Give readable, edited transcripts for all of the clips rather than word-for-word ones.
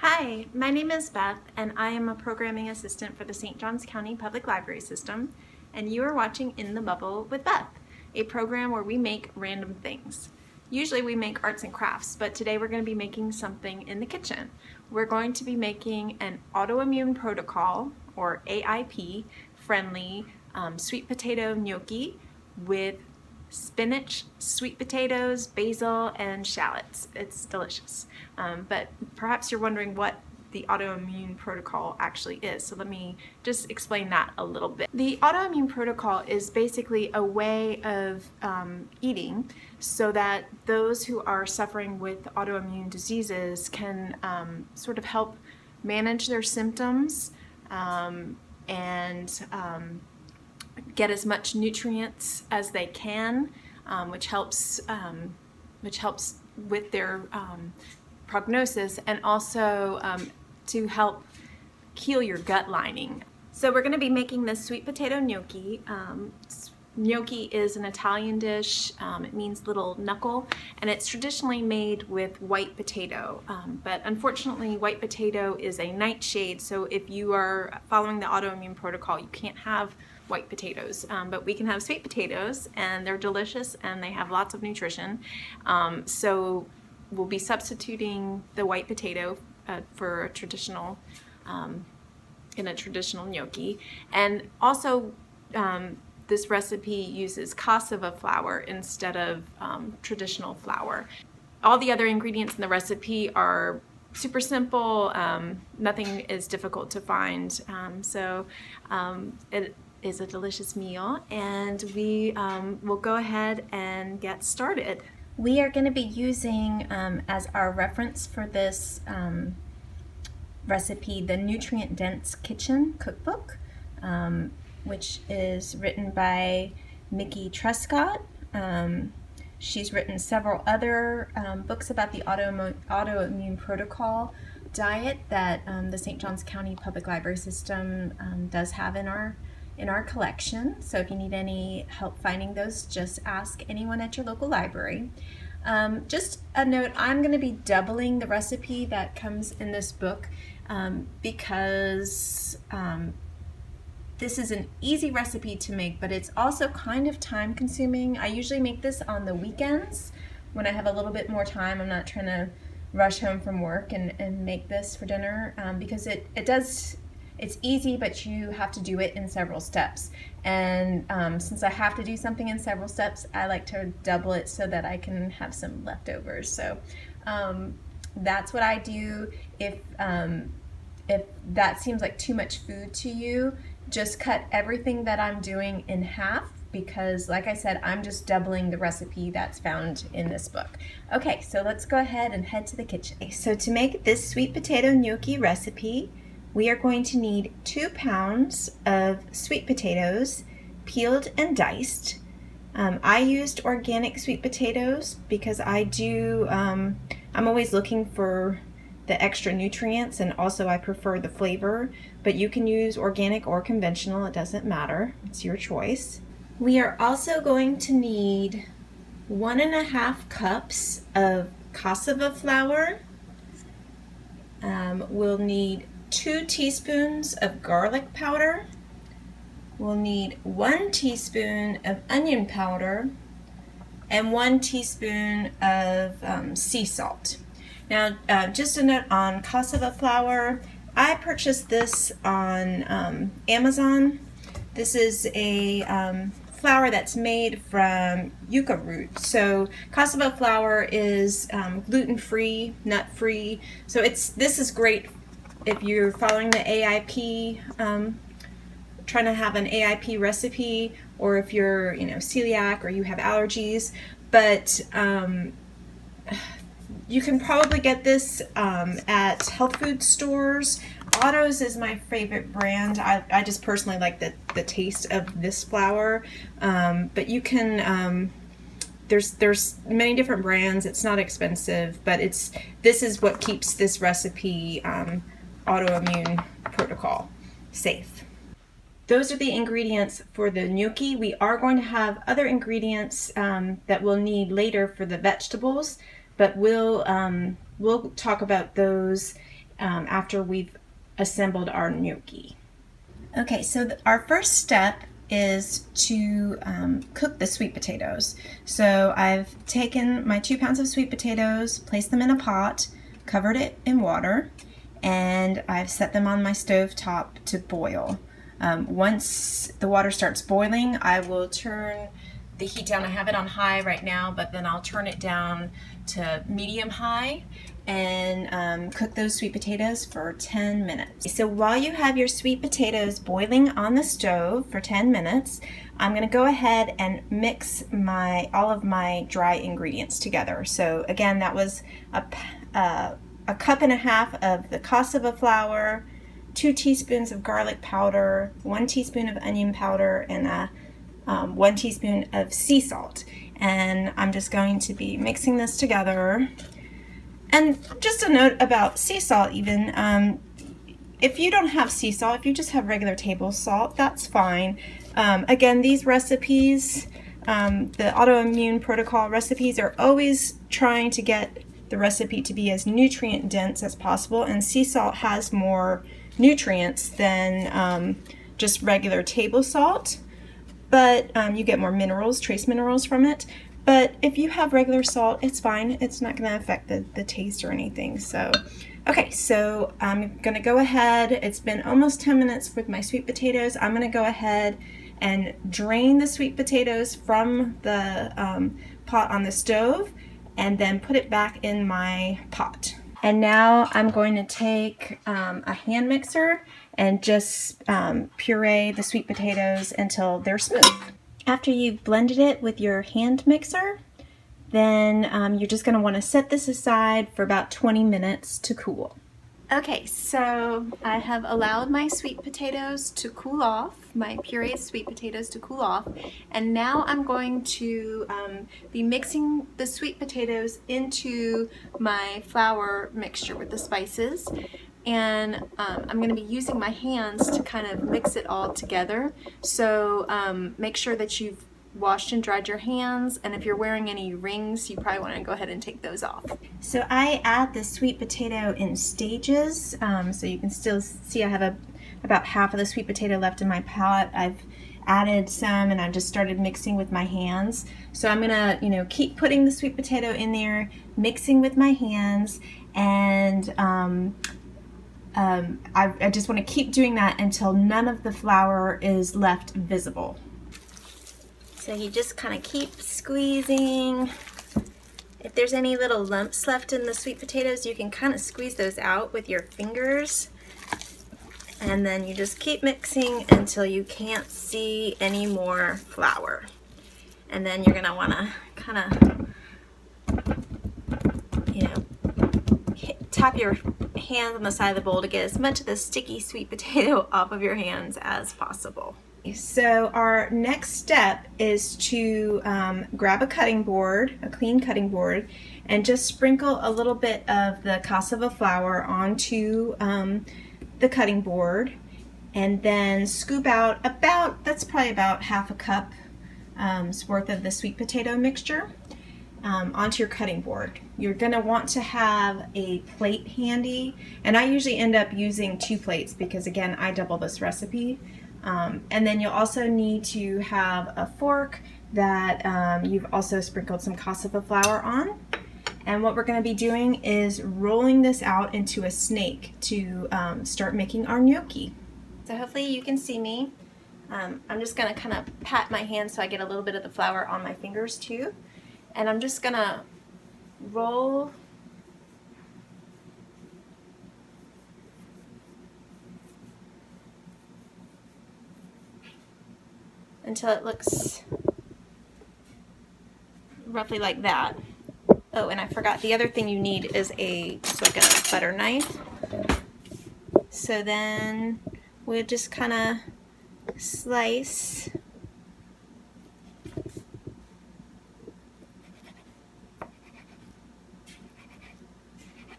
Hi, my name is Beth, and I am a programming assistant for the St. Johns County Public Library System, and you are watching In the Bubble with Beth, a program where we make random things. Usually we make arts and crafts, but today we're going to be making something in the kitchen. We're going to be making an Autoimmune Protocol, or AIP, friendly sweet potato gnocchi with spinach, sweet potatoes, basil, and shallots. It's delicious. But perhaps you're wondering what the Autoimmune Protocol actually is. So let me just explain that a little bit. The Autoimmune Protocol is basically a way of eating so that those who are suffering with autoimmune diseases can sort of help manage their symptoms and get as much nutrients as they can, which helps with their prognosis, and also to help heal your gut lining. So we're going to be making this sweet potato gnocchi. Gnocchi is an Italian dish. It means little knuckle, and it's traditionally made with white potato. But unfortunately, white potato is a nightshade, so if you are following the Autoimmune Protocol, you can't have white potatoes. But we can have sweet potatoes, and they're delicious, and they have lots of nutrition. So we'll be substituting the white potato for a traditional, in a traditional gnocchi. And also, this recipe uses cassava flour instead of traditional flour. All the other ingredients in the recipe are super simple. Nothing is difficult to find. It is a delicious meal, and we will go ahead and get started. We are going to be using as our reference for this recipe the Nutrient Dense Kitchen Cookbook, which is written by Mickey Trescott. She's written several other books about the Autoimmune Protocol diet that the St. Johns County Public Library System does have in our collection. So if you need any help finding those, just ask anyone at your local library. Just a note, I'm going to be doubling the recipe that comes in this book because this is an easy recipe to make, but it's also kind of time consuming. I usually make this on the weekends when I have a little bit more time. I'm not trying to rush home from work and make this for dinner because it's easy, but you have to do it in several steps. And since I have to do something in several steps, I like to double it so that I can have some leftovers. So that's what I do. If that seems like too much food to you, just cut everything that I'm doing in half, because like I said, I'm just doubling the recipe that's found in this book. Okay, so let's go ahead and head to the kitchen. So to make this sweet potato gnocchi recipe, we are going to need 2 pounds of sweet potatoes, peeled and diced. I used organic sweet potatoes because I'm always looking for the extra nutrients, and also I prefer the flavor, but you can use organic or conventional, it doesn't matter, it's your choice. We are also going to need 1.5 cups of cassava flour. We'll need 2 teaspoons of garlic powder. We'll need 1 teaspoon of onion powder and 1 teaspoon of sea salt. Now, just a note on cassava flour. I purchased this on Amazon. This is a flour that's made from yucca root. So cassava flour is gluten-free, nut-free. So this is great if you're following the AIP, trying to have an AIP recipe, or if you're celiac or you have allergies. But you can probably get this at health food stores. Otto's is my favorite brand. I just personally like the taste of this flour, but you can there's many different brands. It's not expensive, but this is what keeps this recipe Autoimmune Protocol safe. Those are the ingredients for the gnocchi. We are going to have other ingredients that we'll need later for the vegetables, but we'll talk about those after we've assembled our gnocchi. Okay, so our first step is to cook the sweet potatoes. So I've taken my 2 pounds of sweet potatoes, placed them in a pot, covered it in water, and I've set them on my stove top to boil. Once the water starts boiling, I will turn the heat down. I have it on high right now, but then I'll turn it down to medium high and cook those sweet potatoes for 10 minutes. So while you have your sweet potatoes boiling on the stove for 10 minutes, I'm going to go ahead and mix all of my dry ingredients together. So again, that was a cup and a half of the cassava flour, 2 teaspoons of garlic powder, 1 teaspoon of onion powder, and 1 teaspoon of sea salt. And I'm just going to be mixing this together. And just a note about sea salt even, if you don't have sea salt, if you just have regular table salt, that's fine. Again, these recipes, the Autoimmune Protocol recipes, are always trying to get the recipe to be as nutrient dense as possible, and sea salt has more nutrients than just regular table salt, but you get more minerals, trace minerals from it. But if you have regular salt, it's fine. It's not going to affect the taste or anything. So, okay, so I'm going to go ahead. It's been almost 10 minutes with my sweet potatoes. I'm going to go ahead and drain the sweet potatoes from the pot on the stove and then put it back in my pot. And now I'm going to take a hand mixer and just puree the sweet potatoes until they're smooth. After you've blended it with your hand mixer, then you're just going to want to set this aside for about 20 minutes to cool. Okay, so I have allowed my sweet potatoes to cool off, my pureed sweet potatoes to cool off, and now I'm going to be mixing the sweet potatoes into my flour mixture with the spices. And I'm going to be using my hands to kind of mix it all together. So make sure that you've washed and dried your hands, and if you're wearing any rings, you probably want to go ahead and take those off. So I add the sweet potato in stages, so you can still see I have about half of the sweet potato left in my pot. I've added some and I just started mixing with my hands. So I'm gonna keep putting the sweet potato in there, mixing with my hands, and I just want to keep doing that until none of the flour is left visible. So you just kind of keep squeezing. If there's any little lumps left in the sweet potatoes, you can kind of squeeze those out with your fingers. And then you just keep mixing until you can't see any more flour. And then you're going to want to kind of, tap your hands on the side of the bowl to get as much of the sticky sweet potato off of your hands as possible. So our next step is to grab a cutting board, a clean cutting board, and just sprinkle a little bit of the cassava flour onto the cutting board, and then scoop out that's probably about half a cup worth of the sweet potato mixture onto your cutting board. You're going to want to have a plate handy, and I usually end up using 2 plates because, again, I double this recipe. And then you'll also need to have a fork that you've also sprinkled some cassava flour on. And what we're going to be doing is rolling this out into a snake to start making our gnocchi. So hopefully you can see me. I'm just going to kind of pat my hand so I get a little bit of the flour on my fingers too. And I'm just going to roll until it looks roughly like that. Oh, and I forgot, the other thing you need is a butter knife. So then we'll just kind of slice.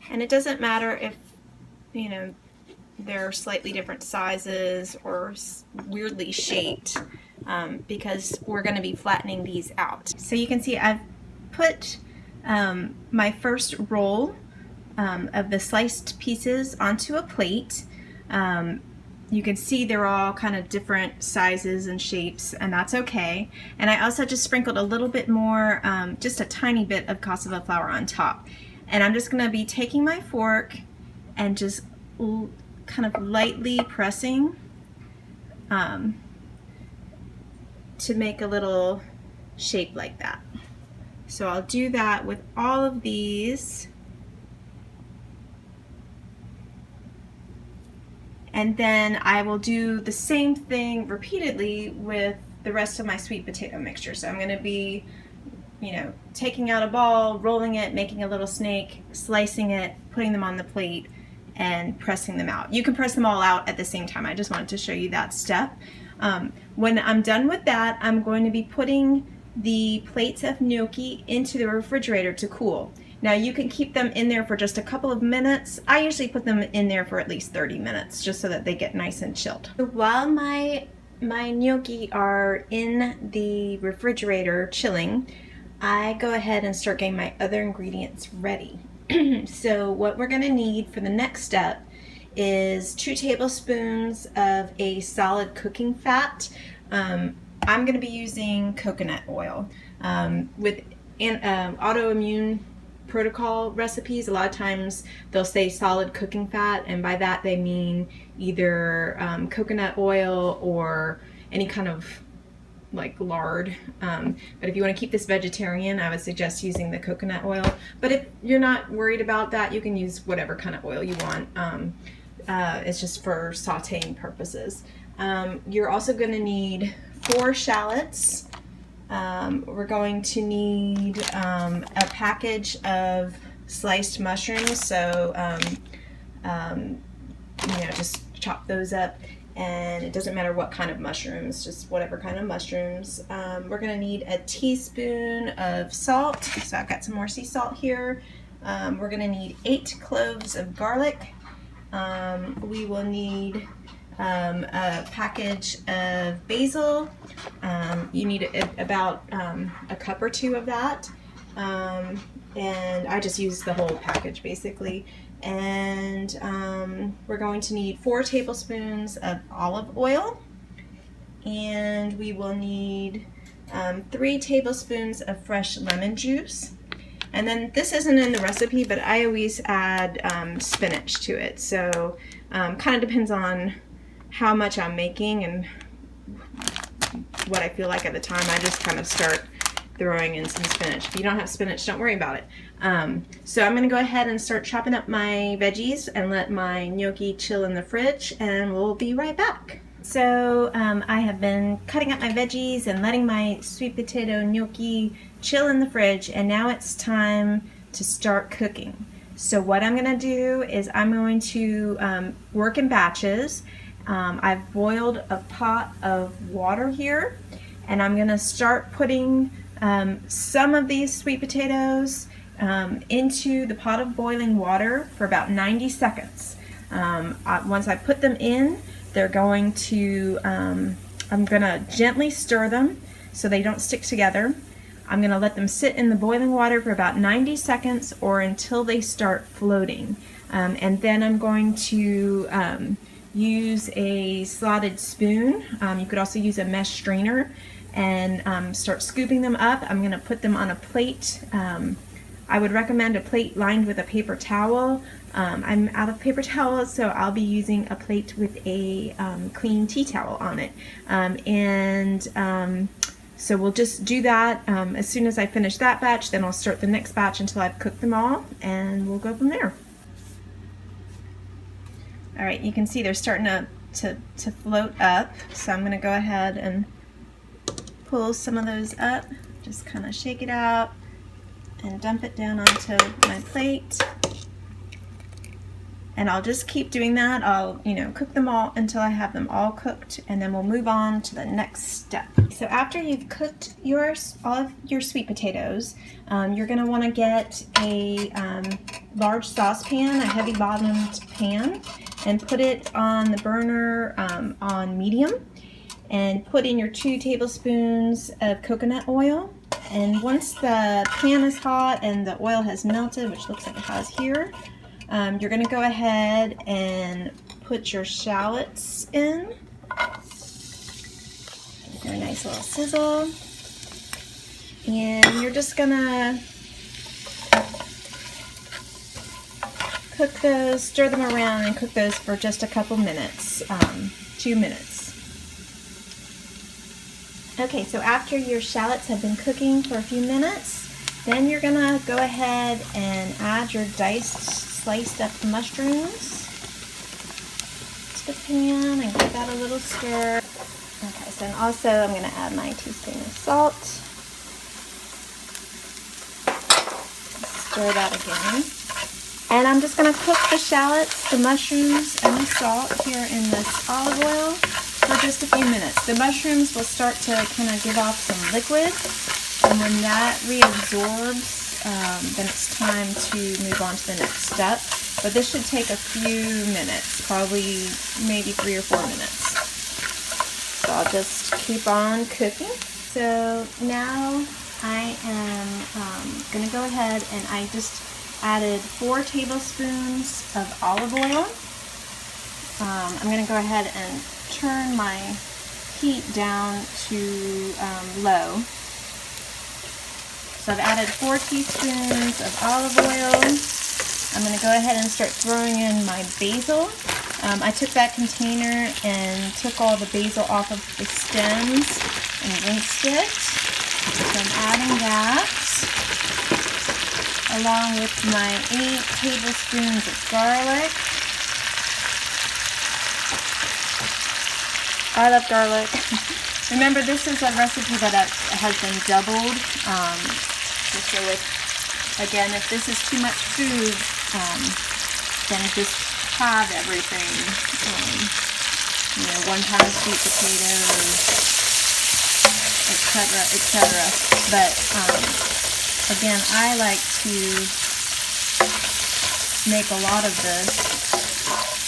And it doesn't matter if, they're slightly different sizes or weirdly shaped, because we're going to be flattening these out. So you can see I've put my first roll of the sliced pieces onto a plate. You can see they're all kind of different sizes and shapes, and that's okay. And I also just sprinkled a little bit more, just a tiny bit of cassava flour on top. And I'm just going to be taking my fork and just kind of lightly pressing to make a little shape like that. So I'll do that with all of these. And then I will do the same thing repeatedly with the rest of my sweet potato mixture. So I'm going to be, taking out a ball, rolling it, making a little snake, slicing it, putting them on the plate, and pressing them out. You can press them all out at the same time. I just wanted to show you that step. When I'm done with that, I'm going to be putting the plates of gnocchi into the refrigerator to cool. Now you can keep them in there for just a couple of minutes. I usually put them in there for at least 30 minutes just so that they get nice and chilled. So while my gnocchi are in the refrigerator chilling, I go ahead and start getting my other ingredients ready. So what we're gonna need for the next step is 2 tablespoons of a solid cooking fat. I'm gonna be using coconut oil. With Autoimmune Protocol recipes, a lot of times they'll say solid cooking fat, and by that they mean either coconut oil or any kind of like lard. But if you want to keep this vegetarian, I would suggest using the coconut oil. But if you're not worried about that, you can use whatever kind of oil you want. It's just for sauteing purposes. You're also going to need 4 shallots. We're going to need a package of sliced mushrooms, so just chop those up, and it doesn't matter what kind of mushrooms, just whatever kind of mushrooms. We're going to need a teaspoon of salt, so I've got some more sea salt here. We're going to need 8 cloves of garlic. We will need a package of basil. You need about a cup or 2 of that, and I just use the whole package basically. And we're going to need 4 tablespoons of olive oil, and we will need 3 tablespoons of fresh lemon juice. And then this isn't in the recipe, but I always add spinach to it, so kind of depends on how much I'm making and what I feel like at the time. I just kind of start throwing in some spinach. If you don't have spinach, don't worry about it. So I'm going to go ahead and start chopping up my veggies and let my gnocchi chill in the fridge, and we'll be right back. So I have been cutting up my veggies and letting my sweet potato gnocchi chill in the fridge, and now it's time to start cooking. So what I'm going to do is I'm going to work in batches. I've boiled a pot of water here, and I'm going to start putting some of these sweet potatoes into the pot of boiling water for about 90 seconds. Once I put them in, they're going to, I'm going to gently stir them so they don't stick together. I'm going to let them sit in the boiling water for about 90 seconds or until they start floating. And then I'm going to use a slotted spoon. You could also use a mesh strainer and start scooping them up. I'm going to put them on a plate. I would recommend a plate lined with a paper towel. I'm out of paper towels, so I'll be using a plate with a clean tea towel on it. So we'll just do that. As soon as I finish that batch, then I'll start the next batch until I've cooked them all, and we'll go from there. All right, you can see they're starting to float up, so I'm going to go ahead and pull some of those up, just kind of shake it out and dump it down onto my plate. And I'll just keep doing that. I'll, cook them all until I have them all cooked, and then we'll move on to the next step. So after you've cooked all of your sweet potatoes, you're going to want to get a large saucepan, a heavy bottomed pan, and put it on the burner on medium, and put in your 2 tablespoons of coconut oil. And once the pan is hot and the oil has melted, which looks like it has here, You're going to go ahead and put your shallots in. Give them a nice little sizzle. And you're just going to cook those, stir them around and cook those for just a couple minutes, 2 minutes. Okay, so after your shallots have been cooking for a few minutes, then you're gonna go ahead and add your sliced up mushrooms to the pan and give that a little stir. Okay, so also I'm gonna add my teaspoon of salt. Stir that again. And I'm just going to cook the shallots, the mushrooms, and the salt here in this olive oil for just a few minutes. The mushrooms will start to kind of give off some liquid, and when that reabsorbs, then it's time to move on to the next step. But this should take a few minutes, probably maybe 3 or 4 minutes. So I'll just keep on cooking. So now I am going to go ahead and I just added 4 tablespoons of olive oil. I'm going to go ahead and turn my heat down to low. So I've added 4 teaspoons of olive oil. I'm going to go ahead and start throwing in my basil. I took that container and took all the basil off of the stems and rinsed it. So I'm adding that, along with my 8 tablespoons of garlic. I love garlic. Remember, this is a recipe that has been doubled. So again, if this is too much food, then just have everything. You know, 1 pound of sweet potatoes, etc., etc. But again, I like to make a lot of this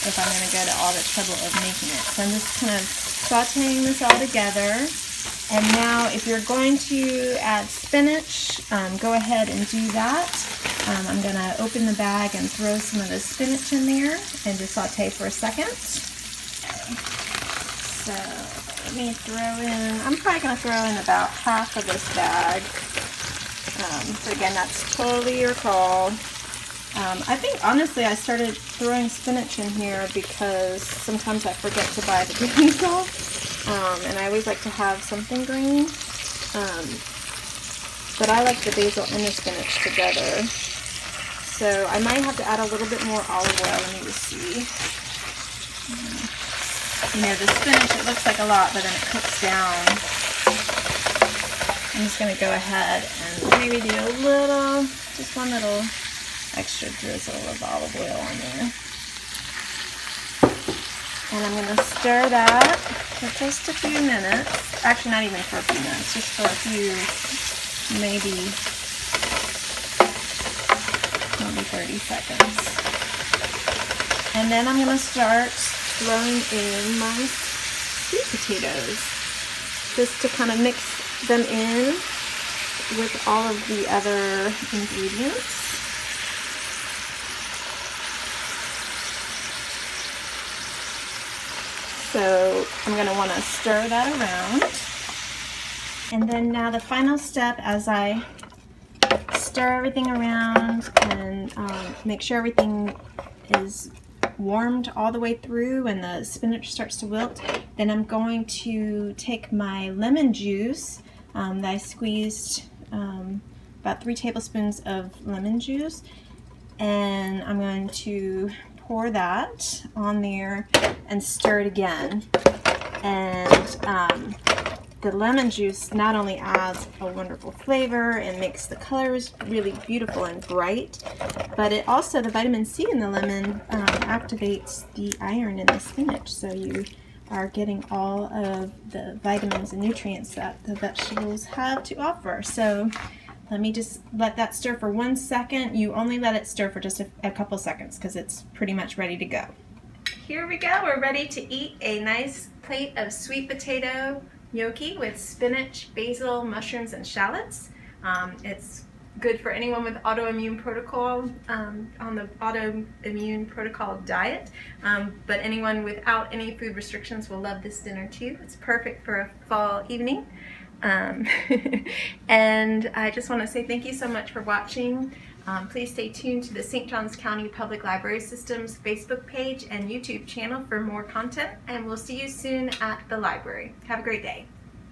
if I'm going to go to all the trouble of making it. So I'm just kind of sauteing this all together. And now if you're going to add spinach, go ahead and do that. I'm going to open the bag and throw some of the spinach in there and just saute for a second. So let me throw in, I'm probably going to throw in about half of this bag. So again, that's totally your call. I think honestly I started throwing spinach in here because sometimes I forget to buy the basil, and I always like to have something green. But I like the basil and the spinach together. So I might have to add a little bit more olive oil. Let me just see. You know, the spinach, it looks like a lot, but then it cooks down. I'm just going to go ahead and maybe do a little, just 1 little extra drizzle of olive oil on there. And I'm going to stir that for just a few minutes. Actually, not even for a few minutes, just for a few, maybe 30 seconds. And then I'm going to start throwing in my sweet potatoes, just to kind of mix them in with all of the other ingredients. So I'm going to want to stir that around. And then now the final step, as I stir everything around and make sure everything is warmed all the way through and the spinach starts to wilt, then I'm going to take my lemon juice that I squeezed, about 3 tablespoons of lemon juice, and I'm going to pour that on there and stir it again. And the lemon juice not only adds a wonderful flavor and makes the colors really beautiful and bright, but it also, the vitamin C in the lemon activates the iron in the spinach, so you are getting all of the vitamins and nutrients that the vegetables have to offer. So let me just let that stir for 1 second. You only let it stir for just a couple seconds because it's pretty much ready to go. Here we go. We're ready to eat a nice plate of sweet potato gnocchi with spinach, basil, mushrooms, and shallots. It's good for anyone with autoimmune protocol, on the autoimmune protocol diet, but anyone without any food restrictions will love this dinner too. It's perfect for a fall evening. And I just want to say thank you so much for watching. Please stay tuned to the St. Johns County Public Library System's Facebook page and YouTube channel for more content, and we'll see you soon at the library. Have a great day.